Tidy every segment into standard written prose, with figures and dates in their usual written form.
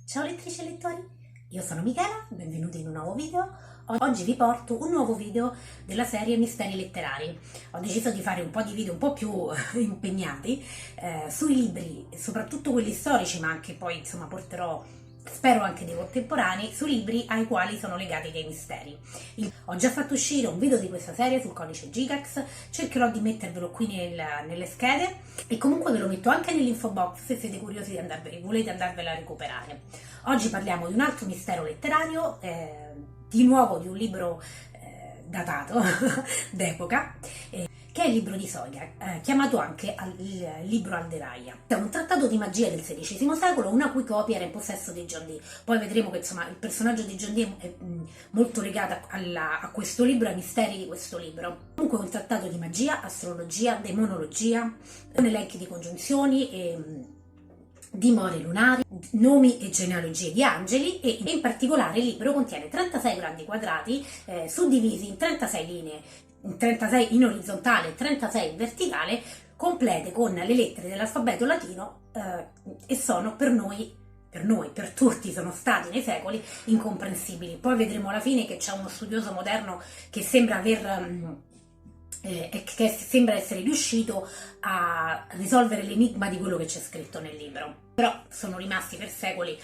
Ciao lettrici e lettori, io sono Michela, benvenuti in un nuovo video. Oggi vi porto un nuovo video della serie Misteri letterari. Ho deciso di fare un po' di video un po' più impegnati sui libri, soprattutto quelli storici, ma anche poi insomma porterò, spero anche dei contemporanei, su libri ai quali sono legati dei misteri. Ho già fatto uscire un video di questa serie sul codice Gigax, cercherò di mettervelo qui nelle schede e comunque ve lo metto anche nell'info box se siete curiosi di volete andarvela a recuperare. Oggi parliamo di un altro mistero letterario, di nuovo di un libro datato d'epoca, che è il libro di Soglia, chiamato anche il libro Alderaia. È un trattato di magia del XVI secolo, una cui copia era in possesso di John Dee. Poi vedremo che insomma il personaggio di John Dee è molto legato a questo libro, ai misteri di questo libro. Comunque è un trattato di magia, astrologia, demonologia, con elenchi di congiunzioni e dimore lunari, nomi e genealogie di angeli, e in particolare il libro contiene 36 grandi quadrati suddivisi in 36 linee, 36 in orizzontale e 36 in verticale, complete con le lettere dell'alfabeto latino e sono per tutti, sono stati nei secoli incomprensibili. Poi vedremo alla fine che c'è uno studioso moderno che sembra che sembra essere riuscito a risolvere l'enigma di quello che c'è scritto nel libro, però sono rimasti per secoli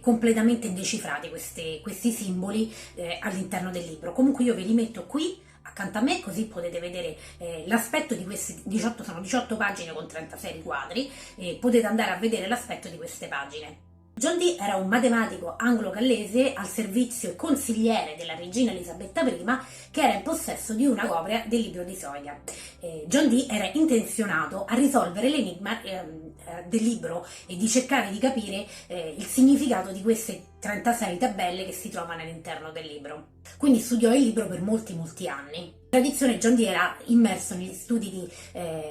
completamente indecifrati questi simboli all'interno del libro. Comunque io ve li metto qui accanto a me, così potete vedere l'aspetto di questi 18, sono 18 pagine con 36 riquadri, e potete andare a vedere l'aspetto di queste pagine. John Dee era un matematico anglo-gallese al servizio e consigliere della regina Elisabetta I, che era in possesso di una copia del libro di Soglia. John Dee era intenzionato a risolvere l'enigma del libro e di cercare di capire il significato di queste 36 tabelle che si trovano all'interno del libro. Quindi studiò il libro per molti anni. In tradizione John Dee era immerso negli studi di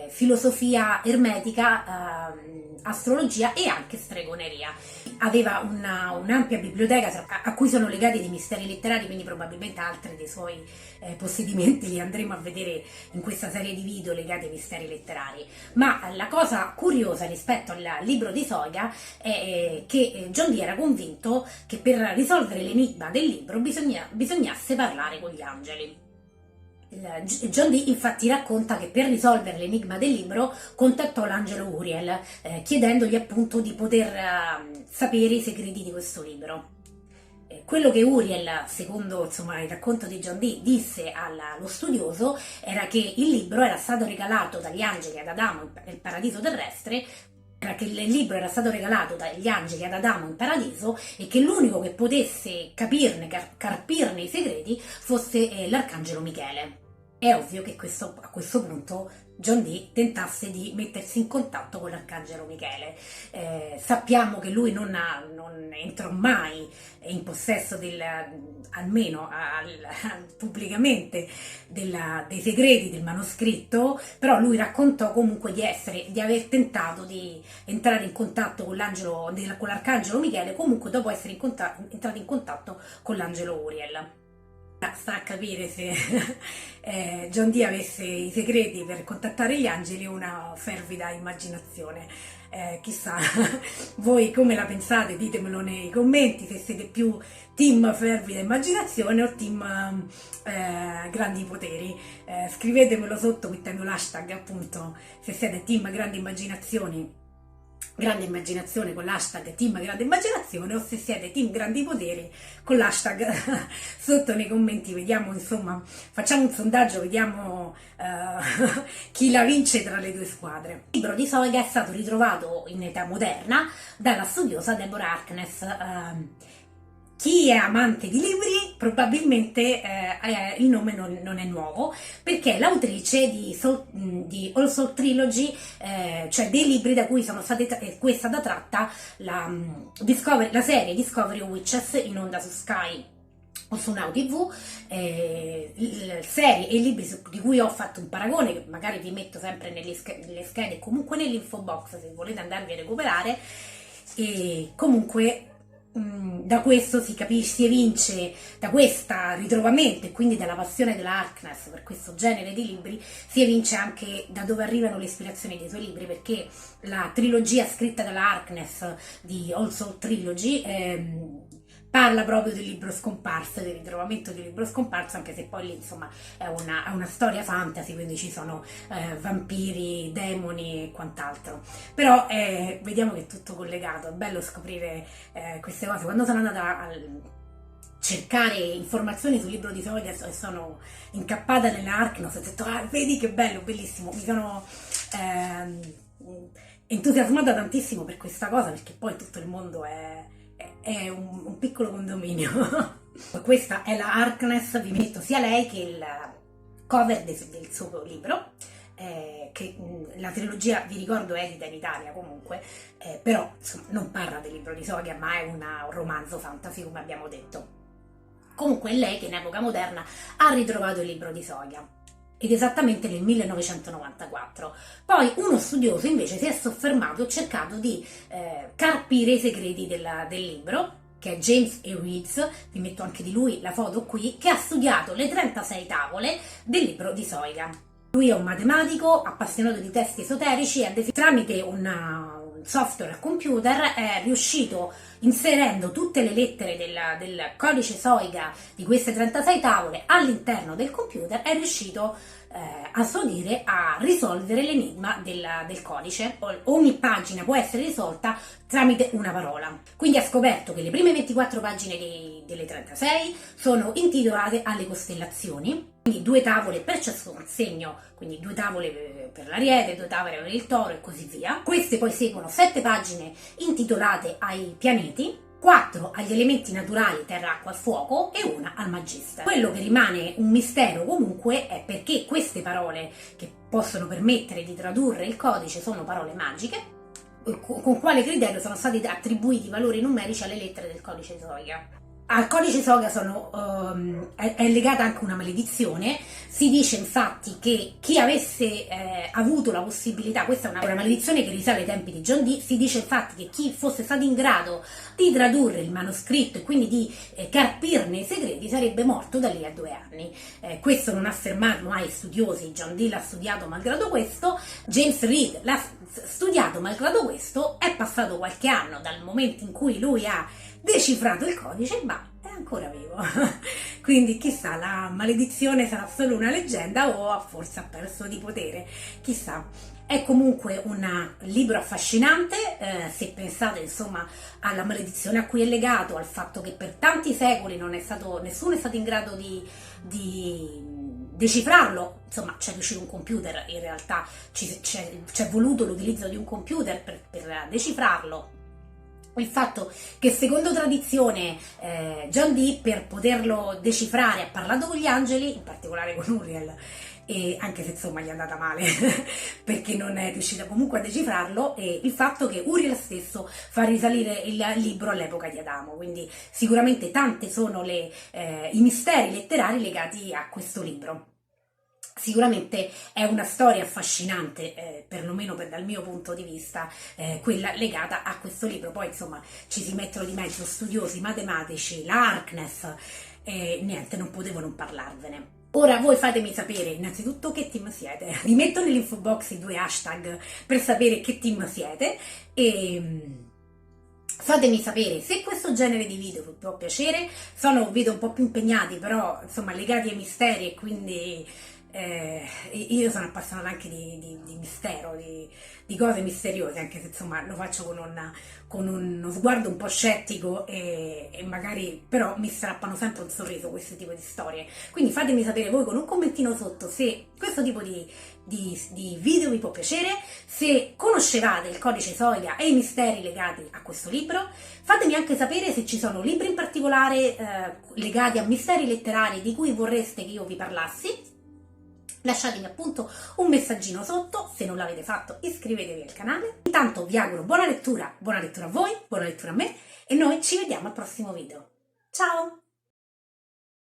filosofia ermetica, astrologia e anche stregoneria. Aveva un'ampia biblioteca a cui sono legati dei misteri letterari, quindi probabilmente altri dei suoi possedimenti li andremo a vedere in questa serie di video legati ai misteri letterari. Ma la cosa curiosa rispetto al libro di Soglia è che John Dee era convinto che per risolvere l'enigma del libro bisognasse parlare con gli angeli. John Dee infatti racconta che per risolvere l'enigma del libro contattò l'angelo Uriel, chiedendogli appunto di poter sapere i segreti di questo libro. Quello che Uriel, secondo insomma, il racconto di John Dee, disse allo studioso era che il libro era stato regalato dagli angeli ad Adamo nel paradiso terrestre, che il libro era stato regalato dagli angeli ad Adamo in paradiso e che l'unico che potesse carpirne i segreti fosse l'arcangelo Michele. È ovvio che a questo punto John Dee tentasse di mettersi in contatto con l'arcangelo Michele. Sappiamo che lui non entrò mai in possesso almeno pubblicamente dei segreti del manoscritto, però lui raccontò comunque di aver tentato di entrare in contatto con l'arcangelo Michele, comunque dopo essere entrato in contatto con l'angelo Uriel. Sta a capire se John Dee avesse i segreti per contattare gli angeli o una fervida immaginazione. Chissà, voi come la pensate? Ditemelo nei commenti, se siete più team fervida immaginazione o team grandi poteri. Scrivetemelo sotto mettendo l'hashtag, appunto, se siete team grandi immaginazioni con l'hashtag team grande immaginazione, o se siete team grandi poteri con l'hashtag sotto nei commenti. Vediamo, insomma, facciamo un sondaggio, vediamo chi la vince tra le due squadre. Il libro di Soglia è stato ritrovato in età moderna dalla studiosa Deborah Harkness. Chi è amante di libri probabilmente il nome non è nuovo, perché è l'autrice di All Soul Trilogy, cioè dei libri da cui è stata tratta la serie Discovery of Witches in onda su Sky o su Now TV, serie e libri di cui ho fatto un paragone, che magari vi metto sempre nelle schede e comunque nell'info box se volete andarvi a recuperare. E comunque da questo si evince, da questo ritrovamento e quindi dalla passione della Harkness per questo genere di libri, si evince anche da dove arrivano le ispirazioni dei suoi libri, perché la trilogia scritta dalla Harkness di All Soul Trilogy parla proprio del libro scomparso, del ritrovamento del libro scomparso, anche se poi lì insomma è una storia fantasy, quindi ci sono vampiri, demoni e quant'altro. Però vediamo che è tutto collegato, è bello scoprire queste cose. Quando sono andata a cercare informazioni sul libro di Soglia e sono incappata nella Harkness, ho detto vedi che bello, bellissimo, mi sono entusiasmata tantissimo per questa cosa, perché poi tutto il mondo è un piccolo condominio. Questa è la Harkness, vi metto sia lei che il cover del suo libro, che la trilogia, vi ricordo, è edita in Italia comunque, però insomma, non parla del libro di Soglia, ma è un romanzo fantasy, come abbiamo detto. Comunque è lei che in epoca moderna ha ritrovato il libro di Soglia, ed esattamente nel 1994. Poi uno studioso invece si è soffermato e cercato di carpire i segreti del libro, che è James E. Reeds, vi metto anche di lui la foto qui, che ha studiato le 36 tavole del libro di Soglia. Lui è un matematico appassionato di testi esoterici e tramite un software al computer è riuscito, inserendo tutte le lettere del codice Soiga di queste 36 tavole all'interno del computer, è riuscito a suo dire a risolvere l'enigma del codice. Ogni pagina può essere risolta tramite una parola. Quindi ha scoperto che le prime 24 pagine delle 36 sono intitolate alle costellazioni, quindi 2 tavole per ciascun segno, quindi 2 tavole per l'Ariete, 2 tavole per il Toro e così via. Queste poi seguono 7 pagine intitolate ai pianeti, 4 agli elementi naturali, terra, acqua e fuoco, e 1 al Magister. Quello che rimane un mistero comunque è perché queste parole, che possono permettere di tradurre il codice, sono parole magiche, con quale criterio sono stati attribuiti valori numerici alle lettere del codice Soiga. Al codice Soga è legata anche una maledizione. Si dice infatti che chi avesse avuto la possibilità, questa è una maledizione che risale ai tempi di John Dee, si dice infatti che chi fosse stato in grado di tradurre il manoscritto e quindi di carpirne i segreti sarebbe morto da lì a 2 anni. Questo non ha fermato mai studiosi, John Dee l'ha studiato malgrado questo, James Reed l'ha studiato malgrado questo, è passato qualche anno dal momento in cui lui ha decifrato il codice, ma è ancora vivo. Quindi chissà, la maledizione sarà solo una leggenda o forse ha perso di potere, chissà. È comunque un libro affascinante, se pensate insomma alla maledizione a cui è legato, al fatto che per tanti secoli nessuno è stato in grado di decifrarlo. Insomma, c'è riuscito un computer, in realtà c'è voluto l'utilizzo di un computer per decifrarlo. Il fatto che secondo tradizione John Dee, per poterlo decifrare, ha parlato con gli angeli, in particolare con Uriel, e anche se insomma gli è andata male perché non è riuscita comunque a decifrarlo, e il fatto che Uriel stesso fa risalire il libro all'epoca di Adamo. Quindi sicuramente tanti sono i misteri letterari legati a questo libro. Sicuramente è una storia affascinante, perlomeno dal mio punto di vista, quella legata a questo libro. Poi insomma ci si mettono di mezzo studiosi, matematici, la Harkness, e niente, non potevo non parlarvene. Ora voi fatemi sapere innanzitutto che team siete, vi metto nell'info box i 2 hashtag per sapere che team siete, e fatemi sapere se questo genere di video vi può piacere. Sono video un po' più impegnati, però insomma legati ai misteri, e quindi io sono appassionata anche di mistero, di cose misteriose, anche se insomma lo faccio con uno sguardo un po' scettico, e magari però mi strappano sempre un sorriso questo tipo di storie. Quindi fatemi sapere voi con un commentino sotto se questo tipo di video vi può piacere, se conoscevate il codice Soiga e i misteri legati a questo libro. Fatemi anche sapere se ci sono libri in particolare legati a misteri letterari di cui vorreste che io vi parlassi. Lasciatemi appunto un messaggino sotto, se non l'avete fatto iscrivetevi al canale. Intanto vi auguro buona lettura a voi, buona lettura a me, e noi ci vediamo al prossimo video. Ciao!